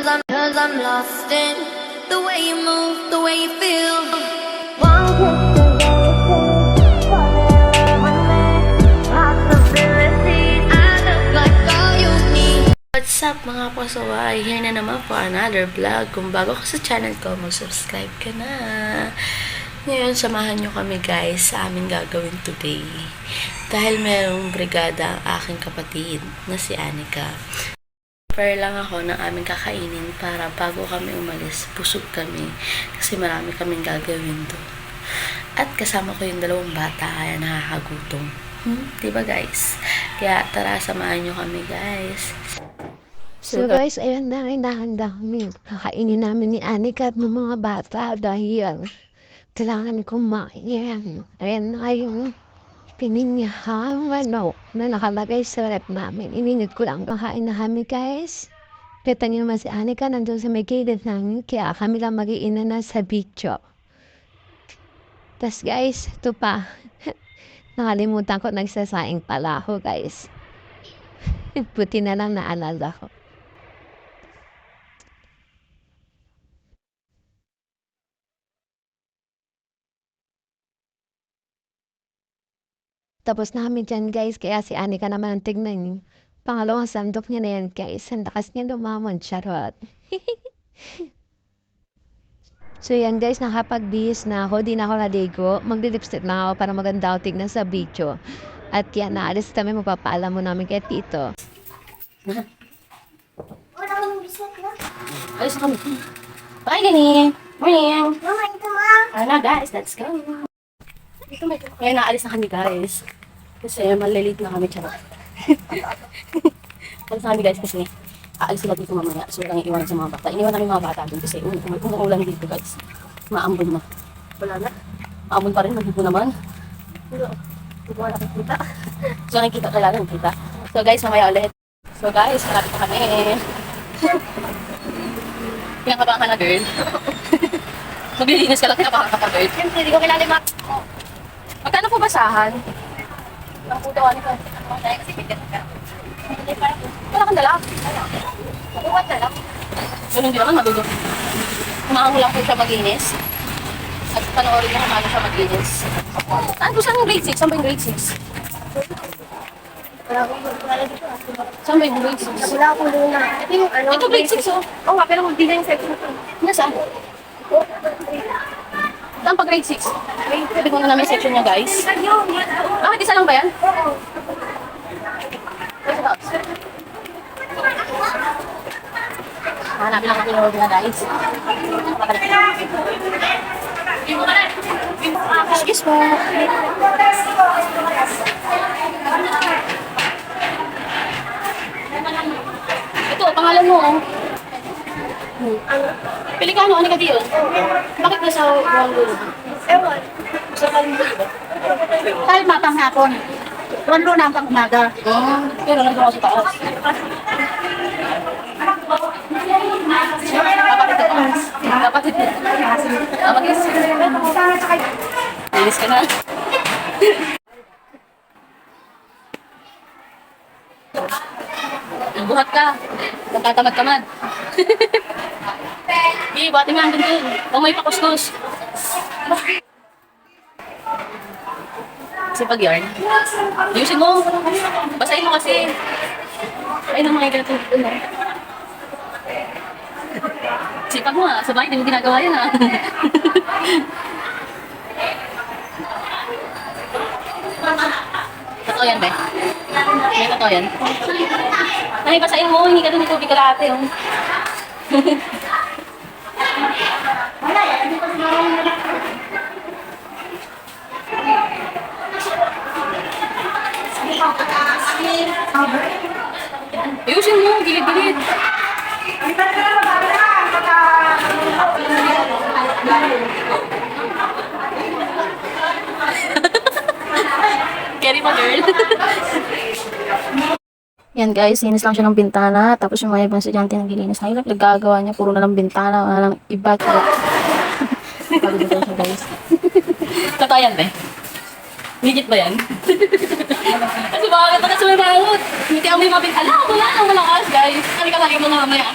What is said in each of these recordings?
cause I'm lost in the way you move, the way you feel. One kiss possibilities. I look like all you need. What's up mga pasaway? Here na naman for another vlog. Kung bago ka sa channel ko, mag-subscribe ka na. Ngayon, samahan nyo kami guys sa aming gagawin today. Dahil mayroong brigada ang aking kapatid na si Anika. Prepare lang ako ng aming kakainin para bago kami umalis, busog kami. Kasi marami kaming gagawin to. At kasama ko yung dalawang bata kaya nakakagutom. Diba guys? Kaya tara, samahan nyo kami guys. So guys, ayun na, hinahanda kami. Kakainin namin ni Anika at ng mga bata dahil kailangan kumain. Ayan na yung pininyahang manok na nakalagay sa rep namin. Ininit ko lang. Kakain na kami guys. Kita niyo naman si Anika nandun sa may gilid namin. Kaya kami lang mag-iina na sa beach. Tas guys, ito pa. Nakalimutan ko, nagsasaing pala ako guys. Buti na lang naalala ko. Tapos namin dyan guys, kaya si Anika naman ang tignan niyo. Pangalawang sandok niya na yan guys. Ang lakas niya lumamon, charot. So yan guys, nakapag-bihis na ako. Di na ako naligo. Magli-lipstick lang ako para maganda ako tignan sa video. At kaya naalis kami, magpapaalam mo namin kay Tito. Alis na kami. Bye, Gani! Morning! Ano guys, let's go! Ngayon, naalis na kami guys. Kasi malilate na kami, charot. Alis na kami guys kasi aalis sila dito mamaya. So, lang iiwan sa mga bata. Iniwan namin mga bata dun kasi umuulan dito guys. Maambon na. Wala na. Maambon pa rin, maghipo naman. Pero, hindi ko wala kita. So, nakikita kailangan kita. So guys, mamaya ulit. So guys, malapit na kami. Pinakabahan ka na girl. Maglilinis ka lang, pinakabahan ka pa girl. Siyempre, hindi ko kilala yung mga... Magkano po basahan? Ang putawan ko. Kasi bigat ka. Wala kang dala. Makuhat na lang. Ganun din naman, magulo. Kumahango lang po siya maglinis. At panoorin niya kumano siya maglinis. Saan po saan yung grade 6? Saan ba yung grade 6? Saan ba yung grade 6? Wala akong luna. Ito yung ano? Ito grade 6 oh. Oo nga, pero hindi na yung section ko. Nasaan? Saan pa grade 6? Sabi ko na namin section niya guys. Ah, isa lang ba yan? Hanapin lang natin yung order na guys. Excuse po. Ito, pangalan mo oh. Pelikano, ano ka diyon? Bakit nasa Wango? Ewan. Sa Kalimbo ba? Tayo mapang hapon. One luna pang umaga. Pero nandun ako sa taas. Kapatid ka pa. Kapatid ka. Kapatid ka. Linis ka na. Buhat ka. Nagtatamad-tamad. Hindi, buhatin mo hanggang dun. Huwag may pakuskus. Kasi pag yarn, ayusin mo. Basahin mo kasi. Ay, nang mga ganito dito na. Sipag mo ha. Sa bahay, hindi mo ginagawa yan ha. Totoo yan, be? May totoo yan? Ay, basahin mo. Hindi ka dun ito. Bigalate, oh. Ayusin mo, gilid-gilid. Carry mo, girl. Yan guys, linis lang siya ng bintana. Tapos yung mga ibang estudyante naglilinis na ilang nagagawa niya. Puro na lang bintana, wala lang iba. Pagod na siya guys. Totoo yan, be? Legit ba yan? Kasi bakit na kasi may balot? Hindi kami mapit. Ala, wala nang malakas, guys. Halika lagi mo na mamaya.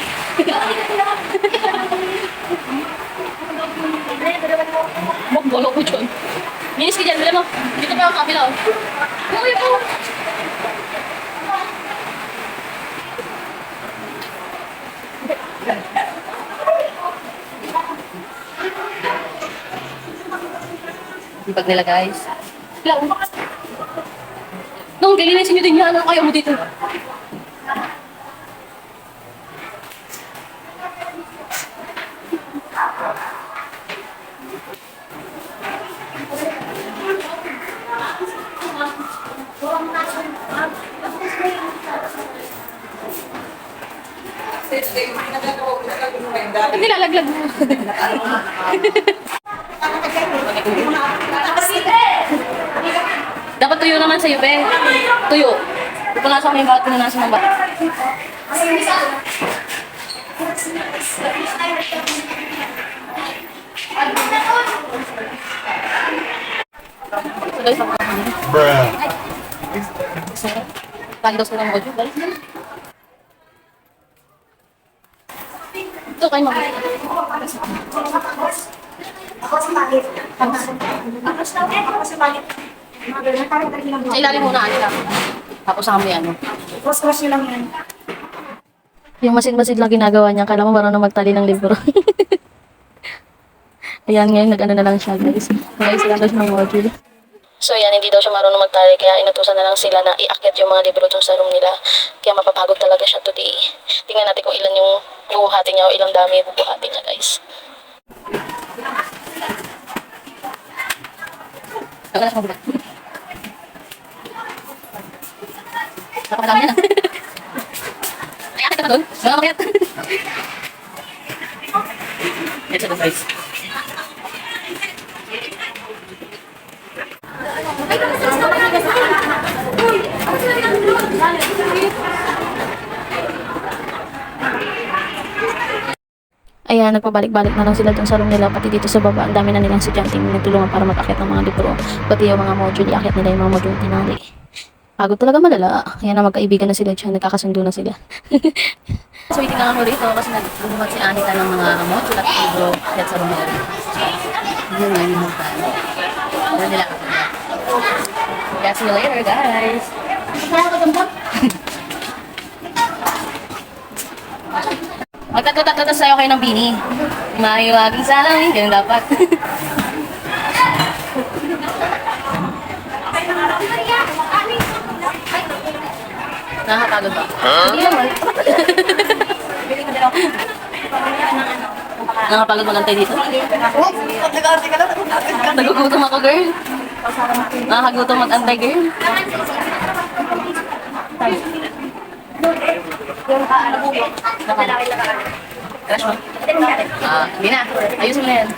Minis ka dyan, wala mo. Dito pa ang kabila, oh. Uy, po. Ibag nila, guys. Nung lilinisin nyo din yan, ano ayaw mo dito? Ba't nilalaglag mo? Dapat tuyo naman sa'yo, be. Tuyo. Pupunasan mo yung bawat punasan mo ba? So guys, ako kami. Bruh. Tanda sa mga audio. Balik na. Ito kayo mag- Sa ilalim muna, ano lang. Tapos sa kami, ano. Cross-cross nyo lang yan. Yung masid-masid lang ginagawa niya. Kala mo marunong magtali ng libro. Ayan, ngayon nag-ano na lang siya, guys. Guys, lang daw siya ng module. So yan, hindi daw siya marunong magtali. Kaya inutusan na lang sila na iakyat yung mga libro dun sa room nila. Kaya mapapagod talaga siya today. Tingnan natin kung ilan yung bubuhatin niya o ilang dami yung bubuhatin niya, guys. Saka na siya mabuhat. Napakalami yan. Ay, akit ka na dun. Mga makiat. Yan siya dun, guys. Ayan, nagpabalik-balik na lang sila dun sa room nila, pati dito sa baba. Ang dami na nilang estudyanteng nagtulungan para mag-akit ng mga libro. Pati yung mga module, i-akit nila yung mga module tinali. Pagod talaga malala. Ayan na, magkaibigan na sila dyan, nagkakasundo na sila. So, waiting lang ako rito kasi nagbuhat si Anita ng mga module at libro akit sa room nila. Yun nga yung mga Doon nila ako. Yeah, see you later, guys. Magtatlo-tatlo sa'yo kayo ng bini. Mahiwaging salamin, ganun dapat. Nakakapagod ba? Hindi naman. Nakakapagod magantay dito? Nagugutom ako, girl. Nakakagutom mag-antay, girl. Crush mo? Hindi na. Ayusin mo na yan.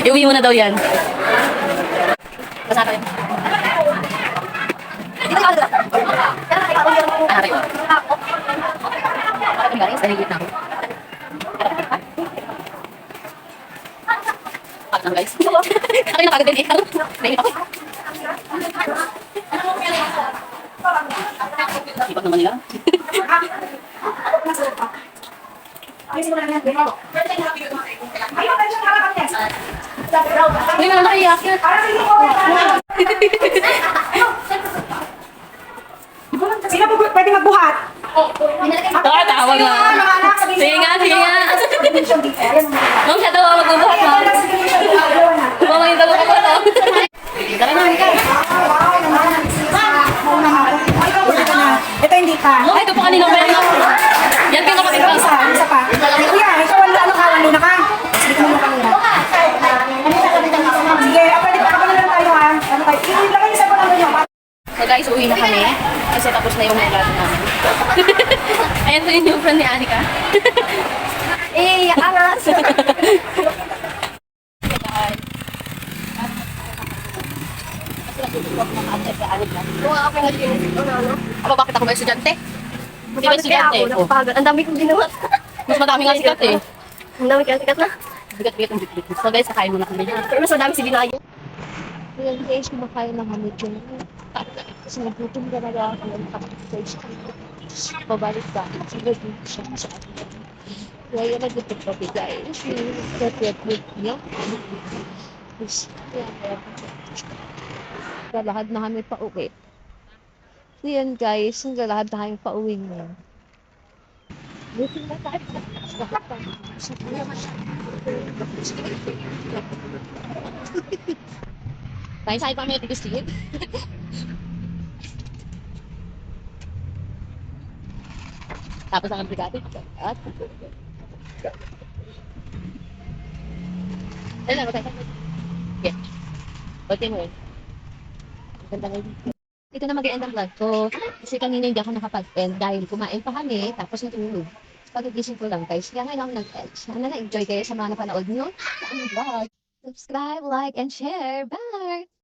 Iuwi mo na daw yan. Basta ka yun. Aray ko. Bakit galing? Sa ligit na ako. Pag lang guys. Ako yung nakagad din eh. Nahihip ako. Sipag naman nila. Uy, wala nakayak yan. Sino po pwede magbuhat? Tawag na. Sige nga, sige nga. Nung siya daw magbubuhat mo. Mama yung dalawa ko to. Tara na, Mika. Ito hindi pa. Ay, ito po kanina ba yan? Yan kayo kapatid ko. Isa pa. Kuya, ikaw ano ka? Luna ka? Sige mo kanina. Sige, pwede pa na lang tayo ha. Ano tayo? Ilagay niyo sa pala nyo. So guys, uwi na kami. Kasi tapos na yung mga namin. Ayan po yung new friend ni Anika. Angas! Aba, bakit ako ba estudyante? Hindi ba estudyante? Oh. Ang dami kong ginawa. Mas madami nga sikat eh. Ang dami kong sikat na. Bigat-bigat ang bit-bit. So guys, sakain muna kami. Pero mas madami si Binayo. Ngayon guys, kumakain lang kami dyan. Kasi nagutom talaga ako ng kapit. Pabalik ba? Siguro dito siya sa atin. Kaya nagtutog kami guys. Yung with niya. Lalakad na kami pa uwi. So yan guys, lalakad na kami pa uwi ngayon. Busing na tayo. Kain sa kami ito gusto yun. Tapos ang brigade. At ano na, tayo. Yeah. Pati mo yun. Ganda nga yun. Ito na mag-end ang vlog ko. Kasi kanina hindi ako nakapag-end dahil kumain pa kami tapos natulog. Pag-gising ko lang guys. Kaya ngayon ako nag-end. Sana na-enjoy kayo sa mga napanood nyo sa aming vlog. Subscribe, like, and share. Bye!